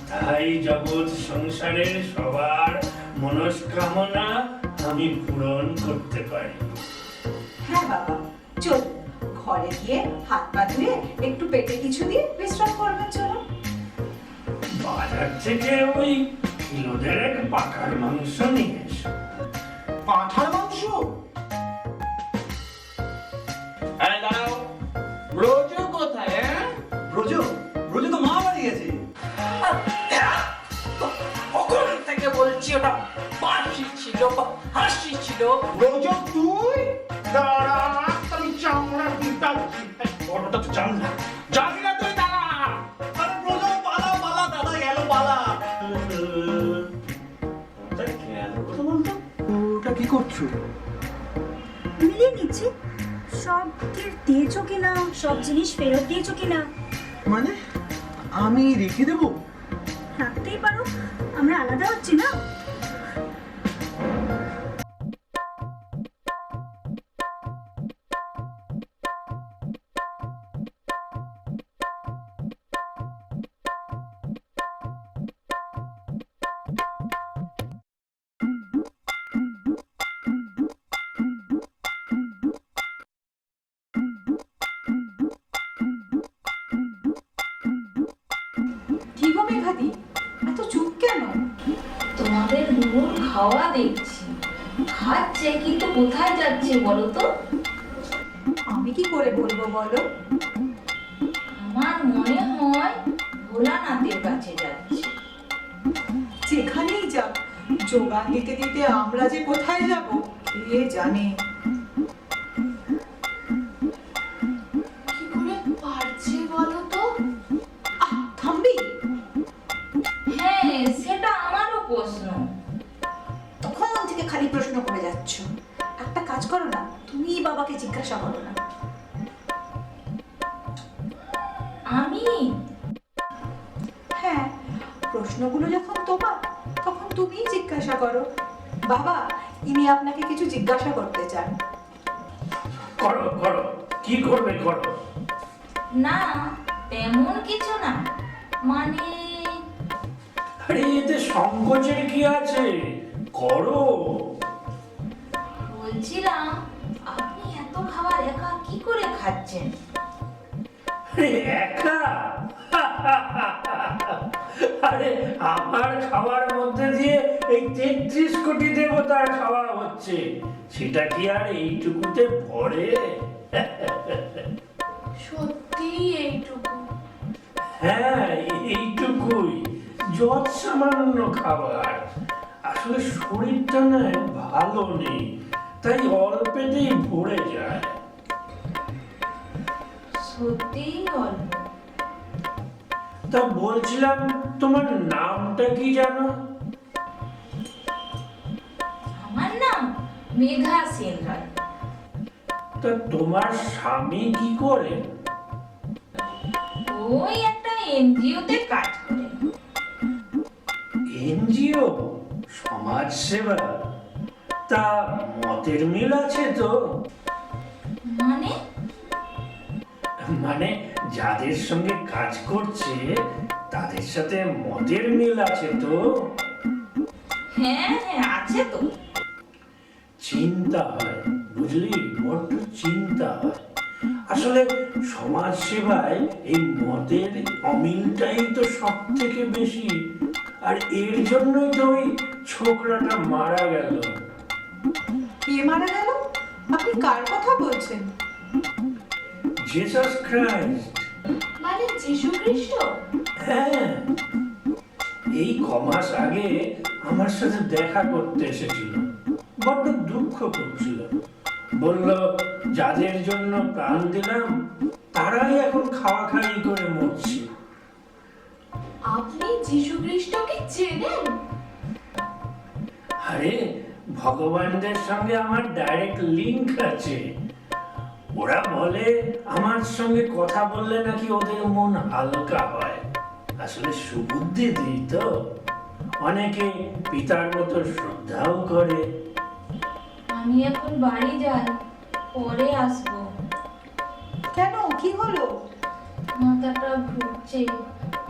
তাই জগৎ সংসারের সবার মনস্কামনা আমি পূরণ করতে পারি। হ্যাঁ বাবা, চল ঘরে গিয়ে হাত পা ধুয়ে একটু পেটে কিছু দিয়ে বিশ্রাম করবেন। চলো। বাজার থেকে ওই কিলোদের এক পাকার মাংস নিয়ে এসো। পাঁঠার মাংস? এই দাঁড়াও, ব্রজ কোথায়? ব্রজ ব্রজ তো মা বাড়ি গেছে। কখন থেকে বলছি ওটা বাসি ছিল, হাসি ছিল। ব্রজ তুই দাঁড়া, আমি চামড়া দিতাম। ওটা তো জান না। জানি না তুই দাঁড়া। আরে ব্রজ পালা পালা, দাদা গেল পালা। ওটা কি করছো? মিলিয়ে নিচ্ছি সব দিয়েছো কিনা, সব জিনিস ফেরত দিয়েছো কিনা। মানে আমি রেখে দেবো? রাখতেই পারো, আমরা আলাদা হচ্ছি না। কি গো মেঘাদি, এত চুপ কেন? তোমাদের নুনুর খাওয়া দেখছি, খাচ্ছে কিন্তু কোথায় যাচ্ছে বলো তো? আমি কি করে বলবো বলো? আমার মনে হয় ভোলানাথের কাছে যাচ্ছে। যেখানেই যাক, যোগান দিতে দিতে আমরা যে কোথায় যাব কে জানে। কি করে পারছে বলো তো? থামবি? হ্যাঁ, সেটা আমারও প্রশ্ন। তখন থেকে খালি প্রশ্ন করে যাচ্ছ। একটা কাজ করো না, তুমি বাবাকে জিজ্ঞাসা করো না। আমি? হ্যাঁ, প্রশ্নগুলো যখন তোমার, তখন তুমিই জিজ্ঞাসা করো। বাবা, ইনি আপনাকে কিছু জিজ্ঞাসা করতে চান। করো করো, কি করবে করো। না, তেমন কিছু না, মানে আরে এতে সংকোচের কি আছে, করো। বলছিলাম আপনি এত খাবার একা কি করে খাচ্ছেন? আরে একা? আরে আমার খাওয়ার মধ্যে দিয়ে এই 33 কোটি দেবতার খাওয়া হচ্ছে, সেটা কি আর এইটুকুতে ভরে? সত্যি এইটুকু? হ্যাঁ, এইটুকুই, যত সামান্য খাবার। আসলে শরীরটা না ভালো নেই, তাই অল্পেতেই ভরে যায়। সত্যিই অল্প? তা বলছিলাম, তোমার নামটা কি জানো? আমার নাম মেঘা সেন রায়। তা তোমার স্বামী কি করে? ওই একটা এনজিওতে কাজ করে। এনজিও? সমাজ সেবা? তা মতের মিল আছে তো? মানে? মানে যাদের সঙ্গে কাজ করছে তাদের সাথে মতের মিল আছে তো? হ্যাঁ হ্যাঁ, আছে তো। চিন্তা হয়, বুঝলি, বড্ড চিন্তা হয়। আসলে সমাজ সেবায় এই মতের অমিলটাই তো সব থেকে বেশি, আর এর জন্যই তো ওই ছোকরাটা মারা গেল। কে মারা গেল? আপনি কার কথা বলছেন? Jesus Christ. মানে যীশু খ্রিস্ট? হ্যাঁ, এই কমাস আগে আমার সাথে দেখা করতে এসেছিল। বড্ড দুঃখ করছিল। বলল যাদের জন্য প্রাণ দিলাম তারাই এখন খাওয়া খাই করে মরছি। আপনি যীশু খ্রিস্টকে চেনেন? আরে ভগবানদের সঙ্গে আমার ডাইরেক্ট লিংক আছে। ওরা বলে আমার সঙ্গে কথা বললে নাকি ওদের মন হালকা হয়। আসলে সুবুদ্ধি দিই তো, অনেকে পিতার মতো শ্রদ্ধাও করে। আমি এখন বাড়ি যাই, পরে আসবো। কেন, কি হলো? মাথাটা ঘুরছে,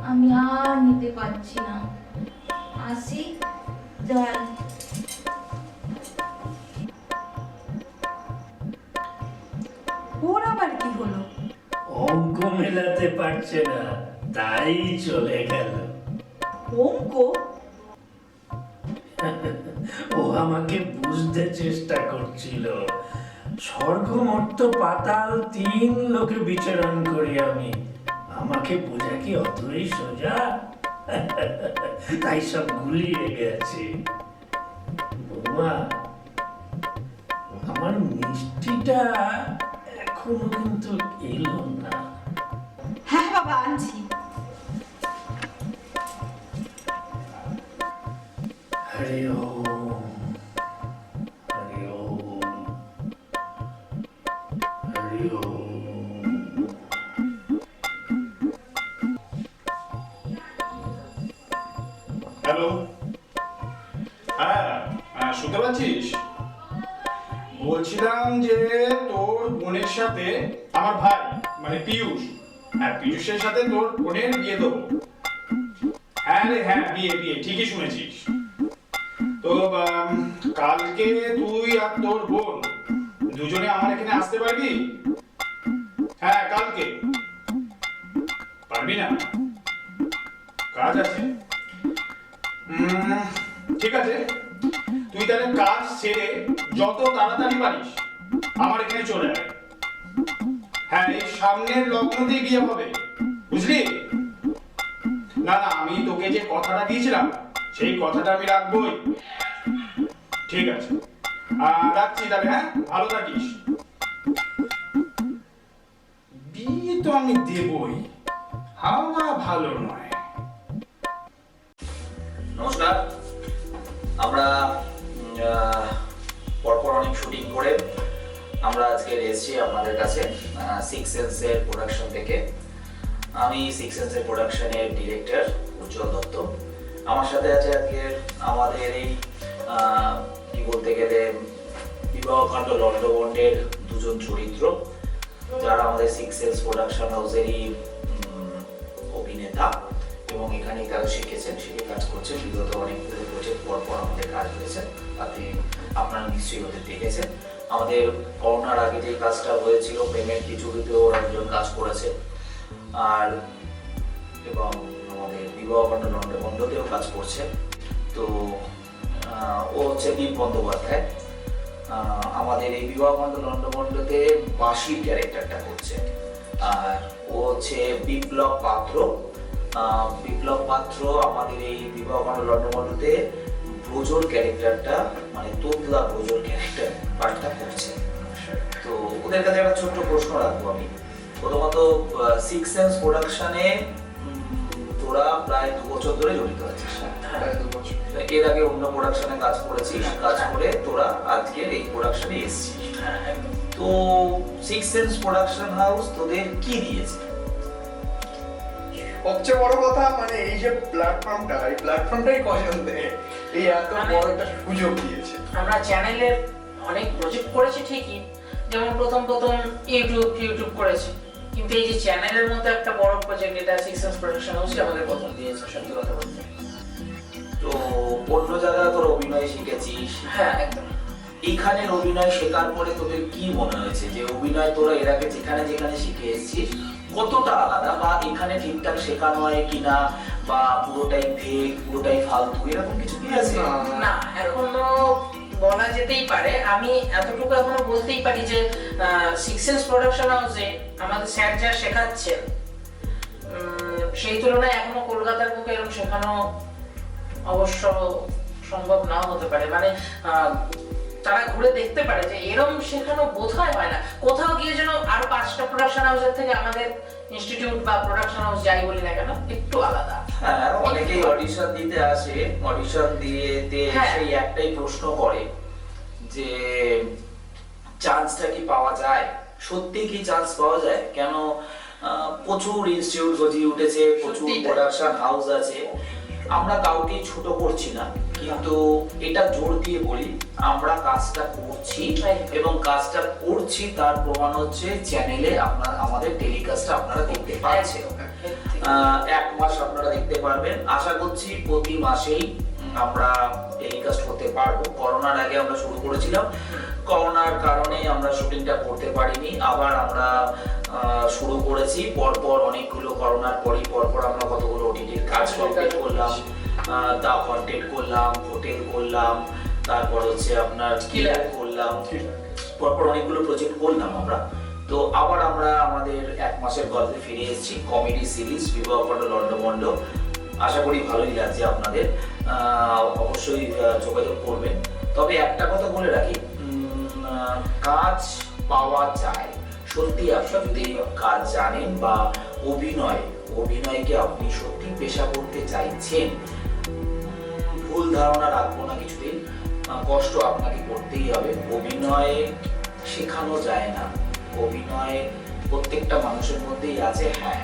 আমি আর নিতে পারছি না। আসি, যাই। ওর আবার কি হলো? অঙ্ক মেলাতে পারছে না, তাই চলে গেল। অঙ্ক? ও আমাকে বুঝতে চেষ্টা করছিল। স্বর্গ মর্ত পাতাল 3 লোকে বিচরণ করি আমি। আমাকে বোঝা কি অতই সোজা? তাই সব গুলিয়ে গেছে। বৌমা, আমার মিষ্টিটা এখনো কিন্তু এলো না। হ্যাঁ বাবা, আনছি। হরি ওম, হরি ওম, হরি ওম। হ্যালো, হ্যাঁ হ্যাঁ, শুনতে পাচ্ছিস? বলছিলাম যে তোর বোনের সাথে আমার ভাই মানে পীযূষ, হ্যাঁ পীযূষের সাথে তোর বোনের বিয়ে দেবো। হ্যাঁ রে হ্যাঁ, বিয়ে বিয়ে, ঠিকই শুনেছিস। তো কালকে তুই আর তোর বোন দুজনে আমার এখানে আসতে পারবি? হ্যাঁ কালকে। পারবি না? কাজ আছে। ঠিক আছে, তুই তাহলে কাজ সেরে যত তাড়াতাড়ি পারিস আমার এখানে চলে আয়। হ্যাঁ, এই সামনের লগ্ন দিয়ে বিয়ে হবে, বুঝলি? না না, আমি তোকে যে কথাটা দিয়েছিলাম সেই কথাটা আমি রাখবই। ঠিক আছে, রাখছি তাহলে। হ্যাঁ, ভালো থাকিস। বিয়ে তো আমি দেবই, হাওয়া ভালো নয়। নমস্কার। আমরা পরপর অনেক শুটিং করে আমরা আজকে এসেছি আপনাদের কাছে সিক্স সেন্সের প্রোডাকশন থেকে। আমি সিক্স সেন্সের প্রোডাকশনের ডিরেক্টর উজ্জ্বল দত্ত। আমার সাথে আছে আজকে আমাদের এই কি বলতে গেলে বিবাহকাণ্ড লন্ডভন্ডের দুজন চরিত্র, যারা আমাদের সিক্স সেন্স প্রোডাকশন হাউসেরই অভিনেতা এবং এখানেই তারা শিখেছেন, শিখে কাজ করছেন। বিগত অনেক বছর পর পর আমাদের কাজ হয়েছে, তাতে আপনারা নিশ্চয়ই ওদের দেখেছেন। আমাদের করোনার আগে যে কাজটা হয়েছিল প্রেমের খিচুড়িতেও ওরা দুজন কাজ করেছে, আর এবং আমাদের বিবাহকাণ্ড লন্ডভন্ডতেও কাজ করছে। তো ও হচ্ছে দীপ বন্দ্যোপাধ্যায়। আমাদের এই বিবাহকাণ্ড লন্ডভন্ডতে বাঁশির ক্যারেক্টারটা করছে। আর ও হচ্ছে বিপ্লব পাত্র। বিপ্লব পাত্র আমাদের এই বিবাহকাণ্ড লন্ডভন্ডতে ব্রজোর ক্যারেক্টারটা, মানে তোতলা ব্রজোর ক্যারেক্টার পার্টটা করছে। তো ওদের কাছে একটা ছোট্ট প্রশ্ন রাখবো আমি। প্রথমত, সিক্স সেন্স প্রোডাকশনে তোরা প্রায় 2 বছর ধরে জড়িত আছিস। এর আগে অন্য প্রোডাকশনে কাজ করেছিস, কাজ করে তোরা আজকে এই প্রোডাকশনে এসেছিস। তো সিক্স সেন্স প্রোডাকশন হাউস তোদের কি দিয়েছে? সবচেয়ে বড় কথা মানে এই যে প্ল্যাটফর্মটা, এই প্ল্যাটফর্মটাই পছন্দ, এই এত বড় একটা সুযোগ দিয়েছে। আমরা চ্যানেলের অনেক প্রজেক্ট করেছি ঠিকই, যেমন প্রথম ইউটিউব করেছি, কিন্তু এই যে চ্যানেলের মতো একটা বড় প্রজেক্ট, এটা সিক্স সেন্স প্রোডাকশন হাউসই আমাদের প্রথম দিয়েছে, সত্যি কথা বলতে। তো অন্য জায়গায় তোরা অভিনয় শিখেছিস, হ্যাঁ একদম। এইখানের অভিনয় শেখার পরে তোদের কি মনে হয়েছে যে অভিনয় তোরা এর আগে যেখানে যেখানে শিখে এসেছিস কতটা আলাদা, বা এখানে ঠিকঠাক শেখানো হয় কিনা, বা পুরোটাই ফেক, পুরোটাই ফালতু, এরকম কিছু কি আছে? না, এখনো বলা যেতেই পারে। আমি এতটুকু এখনো বলতেই পারি যে সিক্স সেন্স প্রোডাকশন হাউসে আমাদের স্যার যা শেখাচ্ছেন সেই তুলনায় এখনো কলকাতার বুকে এরকম শেখানো অবশ্য সম্ভব নাও হতে পারে। মানে তারা ঘুরে দেখতে পারে যে এরকম শেখানো বোধহয় হয় না কোথাও গিয়ে, যেন আরো 5টা প্রোডাকশন হাউসের থেকে আমাদের ইনস্টিটিউট বা প্রোডাকশন হাউস যাই বলি না কেন একটু আলাদা। হ্যাঁ, অনেকেই অডিশন দিতে আসে, অডিশন দিয়ে হ্যাঁ। সেই একটাই প্রশ্ন করে যে চান্সটা কি পাওয়া যায়, সত্যি কি চান্স পাওয়া যায়? কেন প্রচুর ইনস্টিটিউট গজিয়ে উঠেছে, প্রচুর সত্যিই তাই। প্রোডাকশন হাউস আছে, আমরা কাউকে ছোট করছি না, কিন্তু এটা জোর দিয়ে বলি আমরা কাজটা করছি এবং কাজটা করছি তার প্রমাণ হচ্ছে চ্যানেলে আমাদের টেলিকাস্টটা আপনারা দেখতে পাচ্ছেন। 1 মাস আপনারা দেখতে পারবেন, আশা করছি প্রতি মাসেই আমরা টেলিকাস্ট করতে পারবো। করোনার আগে আমরা শুরু করেছিলাম, করোনার কারণে আমরা শুটিংটা করতে পারিনি, আবার আমরা শুরু করেছি পরপর অনেকগুলো, করোনার পরপর আমরা কতগুলো ওটিটির কাজ কমপ্লিট করলাম, দা কন্টেন্ট করলাম, হোটেল করলাম, তারপর হচ্ছে আপনার কিলার করলাম, পরপর অনেকগুলো প্রজেক্ট করলাম আমরা। তো আবার আমরা আমাদের 1 মাসের গল্পে ফিরে এসেছি, কমেডি সিরিজ বিবাহ পণ্ড লন্ডভন্ড। আশা করি ভালোই লাগছে আপনাদের, অবশ্যই যোগাযোগ করবেন। তবে একটা কথা বলে রাখি, কাজ পাওয়া যায় সত্যি। আপনি যদি কাজ জানেন বা অভিনয়কে আপনি সত্যি পেশা করতে চাইছেন, ভুল ধারণা রাখবো না কিছুদিন, কষ্ট আপনাকে করতেই হবে। অভিনয় শেখানো যায় না, অভিনয় প্রত্যেকটা মানুষের মধ্যেই আছে। হ্যাঁ,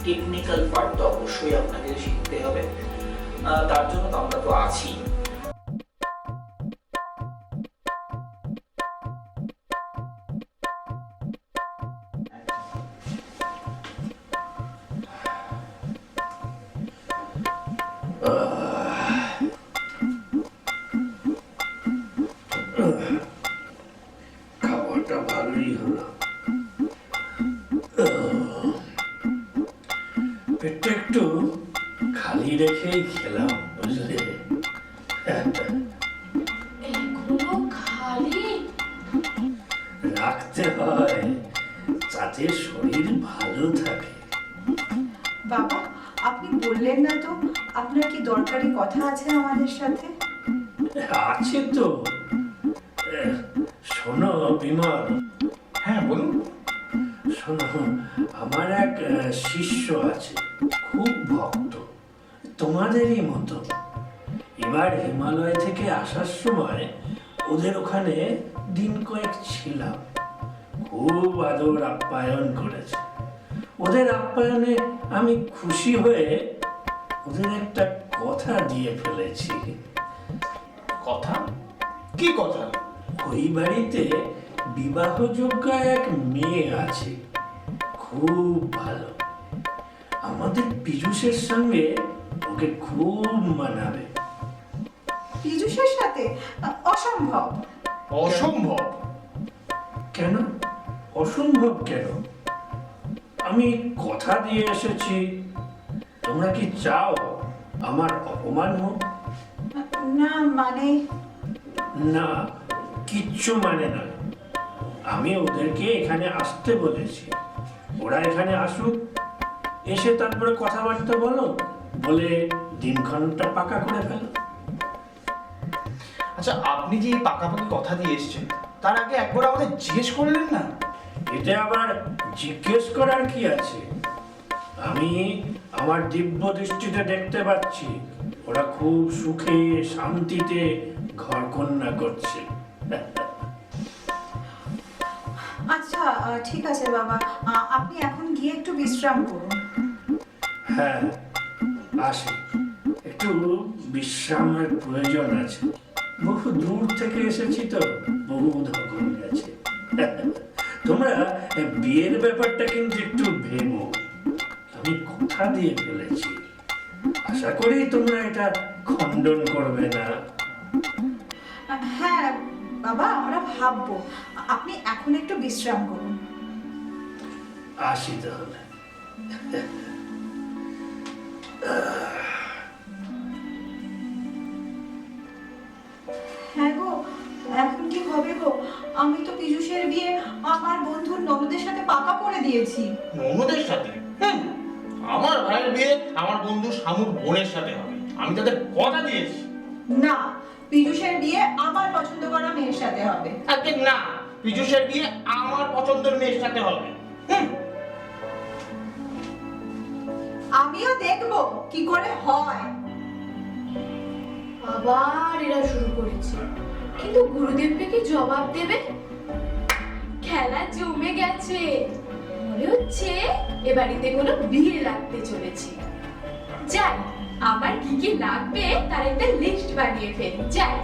টেকনিক্যাল পার্টটা অবশ্যই আপনাকে শিখতে হবে, তার জন্য তো আমরা তো আছি। খাবারটা ভালোই হলো। পেটটা একটু খালি রেখেই খেলাম, বুঝলে? এগুলো খালি? রাখতে হয়, যাতে শরীর ভালো থাকে। বাবা, আপনি বললেন না তো আপনার কি দরকারি কথা আছে আমাদের সাথে? আছে তো। শোনো বিমল, হ্যাঁ বলুন। শোনো, আমার এক শিষ্য আছে, খুব ভক্ত, তোমাদেরই মতো। এবার হিমালয় থেকে আসার সময় ওদের ওখানে দিন কয়েক ছিলাম, খুব আদর আপ্যায়ন করেছে। ওদের আপ্যায়নে আমি খুশি হয়ে ওদের একটা কথা দিয়ে ফেলেছি। কথা? কি কথা? ওই বাড়িতে বিবাহযোগ্য এক মেয়ে আছে, খুব ভালো। আমাদের পীযূষের সঙ্গে ওকে খুব মানাবে। পীযূষের সাথে? অসম্ভব। অসম্ভব? কেন অসম্ভব কেন? আমি কথা দিয়ে এসেছি। তোমরা কি চাও আমার অপমান হোক? না মানে? না, কিচ্ছু মানে না। আমি ওদেরকে এখানে আসতে বলেছি, ওরা এখানে আসুক, এসে তারপরে কথাবার্তা বলে দিনক্ষণটা পাকা করে ফেলো। আচ্ছা, আপনি যে এই পাকাপাকি কথা দিয়ে এসেছেন, তার আগে একবার আমাদের জিজ্ঞেস করলেন না? এতে আবার জিজ্ঞেস করার কি আছে? আমি আমার দিব্য দৃষ্টিতে দেখতে পাচ্ছি ওরা খুব সুখে শান্তিতে ঘর কন্যা করছে। আচ্ছা ঠিক আছে বাবা, আপনি এখন গিয়ে একটু বিশ্রাম করুন। হ্যাঁ, আসি, একটু বিশ্রামের প্রয়োজন আছে। বহু দূর থেকে এসেছি তো, বহু ধকল গেছে। তোমরা বিয়ের ব্যাপারটা কিন্তু একটু ভেবো, আমি কথা দিয়ে ফেলেছি। আশা করি তোমরা এটা খণ্ডন করবে না। হ্যাঁ বাবা, আমরা ভাববো। আপনি এখন একটু বিশ্রাম করুন। আসি তাহলে। হ্যাঁ গো, আমি তো পীযূষের বিয়ে আমার বন্ধুর ননদের সাথে পাকা করে দিয়েছি। ননদের সাথে? আমার ভাইয়ের বিয়ে আমার বন্ধু শামুর বোনের সাথে হবে, আমি তাদের কথা দিয়েছি। না, পীযূষের বিয়ে আমার পছন্দ করা মেয়ের সাথে হবে। আগে না, পীযূষের বিয়ে আমার পছন্দের মেয়ের সাথে হবে। আমিও দেখবো কি করে হয়। আবার এরা শুরু করেছে, কিন্তু গুরুদেবকে কি জবাব দেবে? খেলা জমে গেছে, মনে হচ্ছে এ বাড়িতে কোনো বিয়ে লাগতে চলেছে। যাই, আমার কি কি লাগবে তার একটা লিস্ট বানিয়ে ফেলি। যাই।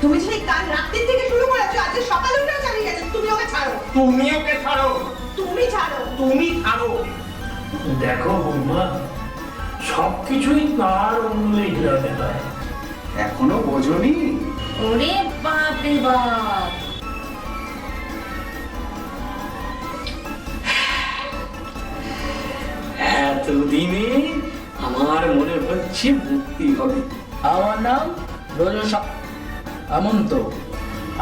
তুমি সেই কাল রাত্রি থেকে শুরু করেছো, আজকে সকালে উঠেও চালিয়ে গেছো। তুমি ওকে ছাড়ো, তুমি ওকে ছাড়ো, তুমি ছাড়ো। তুমি ছাড়ো। দেখো বৌমা, সবকিছুই তার অমূল্যে হিরাতে হয়। এখনো বোঝনি? ওরে বাপ রে বাপ! এতদিনে আমার মনে হচ্ছে মুক্তি হবে। আমার নাম রজসা আমন্ত।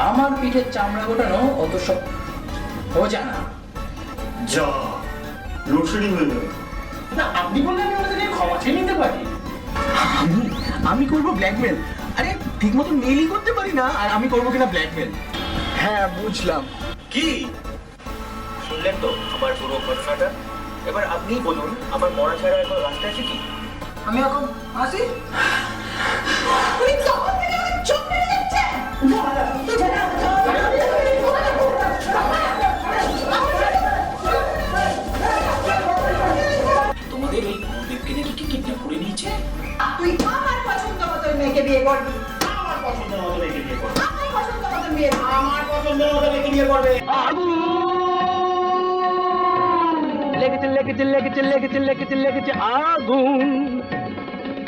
আমার পিঠের চামড়া গোটানো অত সব অজানা। যা, লোডশেডিং হয়ে যাবে। না, আপনি বললে আমি ওদের ক্ষমা চেয়ে নিতে পারি। আমি করবো ব্ল্যাকমেল? আরে ঠিক মতো মেইলই করতে পারি না, আর আমি করবো কিনা ব্ল্যাকমেল? হ্যাঁ বুঝলাম। কি শুনলেন তো আমার পুরো ঘটনাটা? এবার আপনিই বলুন, আমার মরা ছাড়া এখন রাস্তা আছে কি? আমি এখন আসি। উনি তখন থেকে আমার চোখ মেরে যাচ্ছে। তোমাদের ওই গুরুদেবকে নাকি কি কিডন্যাপ করে নিয়েছে? তুই আমার পছন্দ মতো মেয়েকে বিয়ে করবি। আমার পছন্দের মতো মেয়েকে বিয়ে করবে। আমার পছন্দ মতো বিয়ে করবি। আমার পছন্দের মতো মেয়েকে বিয়ে করবে। লেগেছে লেগেছে লেগেছে লেগেছে লেগেছে লেগেছে আগুন।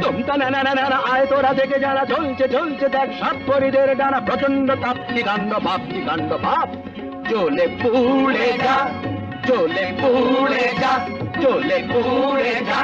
তোমটা না না না না আয় তোরা দেখে যারা ঝলছে ঝলছে দেখ সাত পরিদের ডানা প্রচন্ড তাপ্তি কাণ্ড ভাপ্তি কাণ্ড ভাব। চলে পুড়ে যা, চলে পুড়ে যা, চলে পুড়ে যা।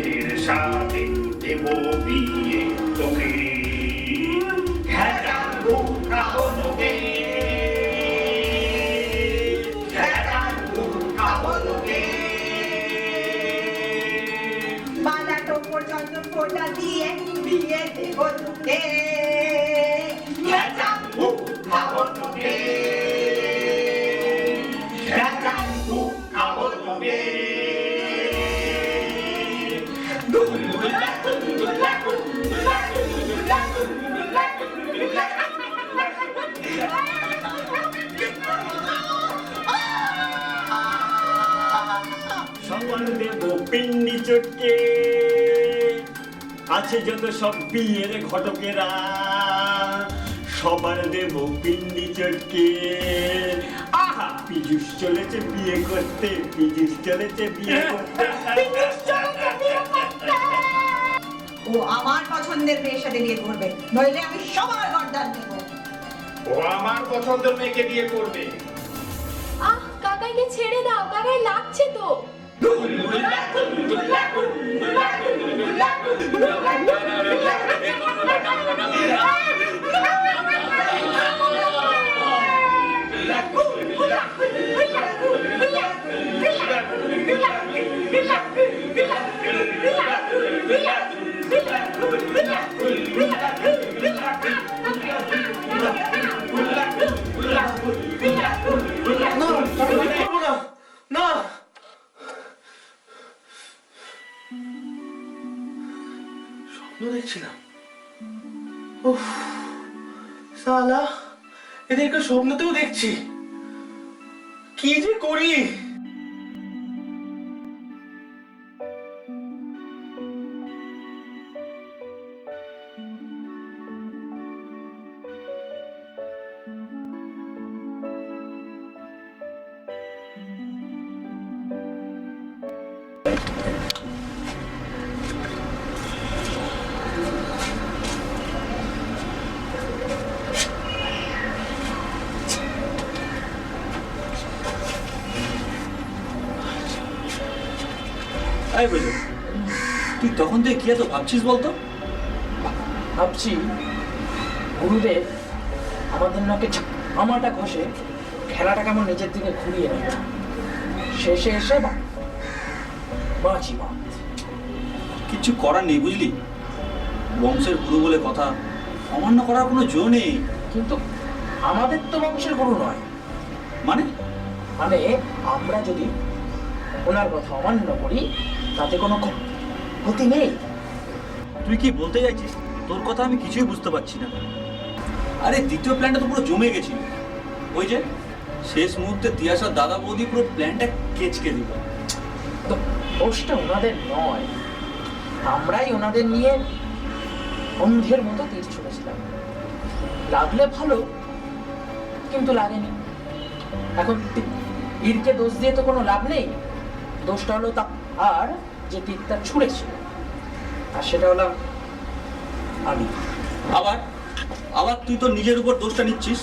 ছেলের সাথে দেব বিয়ে তোকে ঘেরাবো খাবো তোকে ঘেরাবো খাবো তোকে মালা টোপর চন্দন ফোঁটা দিয়ে বিয়ে দেব তোকে ঘেরাবো খাবো তোকে ঘেরাবো খাবো তোকে সবার দেব পিন্ডি চটকে আছে যত সব বিয়ের ঘটকেরা সবার দেব পিন্ডি চটকে আহা পীযুষ চলেছে বিয়ে করতে পীযুষ চলেছে বিয়ে করতে ও আমার পছন্দের মেয়ের সাথে বিয়ে করবে নইলে আমি সবার গর্দান দেব ও আমার পছন্দের মেয়েকে বিয়ে করবে। আহ কাকাইকে ছেড়ে দাও, কাকাই লাগছে তো। না স্বপ্ন দেখছিলাম। উফ সালা এদেরকে স্বপ্নতেও দেখছি, কি যে করি। আরে বুঝো, তুই তখন থেকে কি এত ভাবছিস বলতো? ভাবছি গুরুদেব আমাদের নাকে আমাটা ঘষে খেলাটা কেমন নিজের দিকে ঘুরিয়ে নেবে, শেষে এসে বাঁচি মা। কিচ্ছু করার নেই বুঝলি, বংশের গুরু বলে কথা, অমান্য করার কোনো জো নেই। কিন্তু আমাদের তো বংশের গুরু নয়। মানে মানে আমরা যদি ওনার কথা অমান্য করি তাতে কোনো ক্ষতি নেই। তুই কি বলতে চাইছিস? তোর কথা আমি কিছুই বুঝতে পারছি না। আরে দ্বিতীয় প্ল্যানটা তো পুরো জমে গেছিল, ওই যে শেষ মুহূর্তে তিয়াসার দাদা বৌদি পুরো প্ল্যানটা কেচকে দিল। তো দোষটা ওনাদের নয়, আমরাই ওনাদের নিয়ে অন্ধের মতো তীর ছুঁড়েছিলাম। লাগলে ভালো, কিন্তু লাগেনি। এখন তীরকে দোষ দিয়ে তো কোনো লাভ নেই। দোষটা হলো তা আর যে তীরটা ছুঁড়েছিল, আর সেটা হলাম আমি। আবার আবার তুই তো নিজের উপর দোষটা নিচ্ছিস।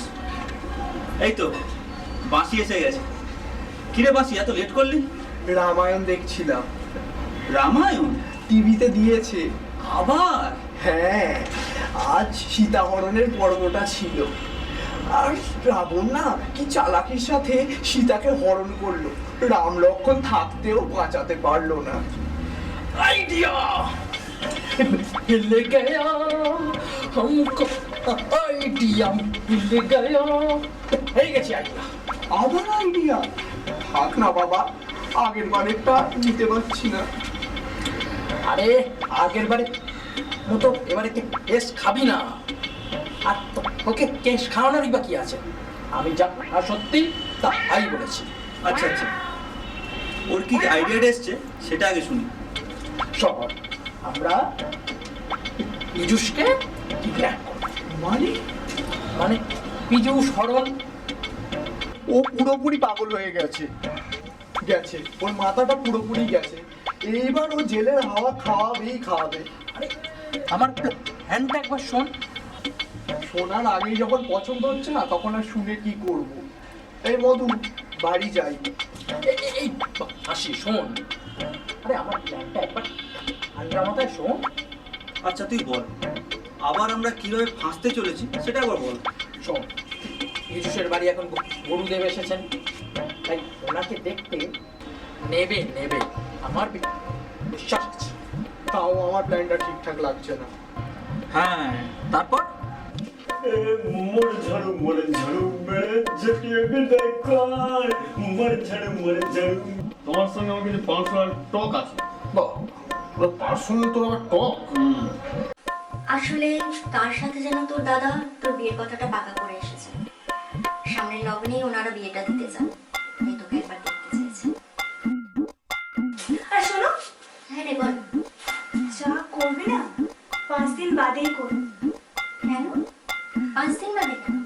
এই তো বাঁশি এসে গেছে। কিরে বাঁশি, এত লেট করলি? রামায়ণ দেখছিলাম। রামায়ণ টিভিতে দিয়েছে। আবার? হ্যাঁ, আজ সীতাহরণের পর্বটা ছিল। আর রাবণ না কি চালাকির সাথে সীতাকে হরণ করলো, রাম লক্ষ্মণ থাকতেও বাঁচাতে পারলো না। আইডিয়া मिल गया हमको, आइडिया मिल गया। হয়ে গেছে আইডিয়া। আবার আইডিয়া? থাক না বাবা, আগের বারেরটা নিতে পারছি না। আরে আগের বারে মতো এবারে কেস খাবি না। আর ওকে কেস খাওয়ানোরই বা কি আছে? আমি যা সত্যি তাই বলেছি। আচ্ছা আচ্ছা, ওর কি আইডিয়াটা এসছে সেটা আগে শুনি। শহর আমরা পীযুষকে কিডন্যাপ করব। মানে মানে পীযুষ হরণ। ও পুরোপুরি পাগল হয়ে গেছে, ওর মাথাটা পুরোপুরি গেছে। এইবার ও জেলের হাওয়া খাওয়াবে। আরে আমার হ্যান্ডটা একবার শোন। শোনার আগেই যখন পছন্দ হচ্ছে না, তখন আর শুনে কি করব। এই মধু, বাড়ি যাই। এই আসি শোন। আরে আমার প্ল্যানটা একবার ঠান্ডা মাথায় শোন। আচ্ছা তুই বল, আবার আমরা কিভাবে ফাঁসতে চলেছি সেটা আবার বল। শোন, পীযুষের বাড়ি এখন গুরুদেব এসেছেন, তাই ওনাকে দেখতে নেবে নেবে, আমার বিশ্বাস আছে। তাও আমার প্ল্যানটা ঠিকঠাক লাগছে না। হ্যাঁ, তারপর মরে ঝাড়ু মেরে ঝেঁটিয়ে বিদায় কর, মরে ঝাড়ু। তোমার সঙ্গে আমার কিছু পার্সোনাল টক আছে। বাহ, পুরো পার্সোনাল তোর আবার টক। আসলে তার সাথে যেন তোর দাদা তোর বিয়ের কথাটা পাকা করে এসেছে। সামনের লগ্নেই ওনারা বিয়েটা দিতে চান, তাই তোকে একবার দেখতে চেয়েছে। আর শোনো, হ্যাঁ রে বল, যা করবে না 5 দিন বাদেই করবে। কেন 5 দিন বাদে কেন?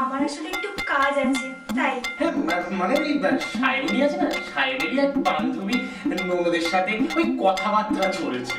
আমার আসলে একটু কাজ আছে তাই। হ্যাঁ, মানে ওই সায়নী আছে না, সায়নেরই এক বান্ধবী ননদের সাথে ওই কথাবার্তা চলেছে।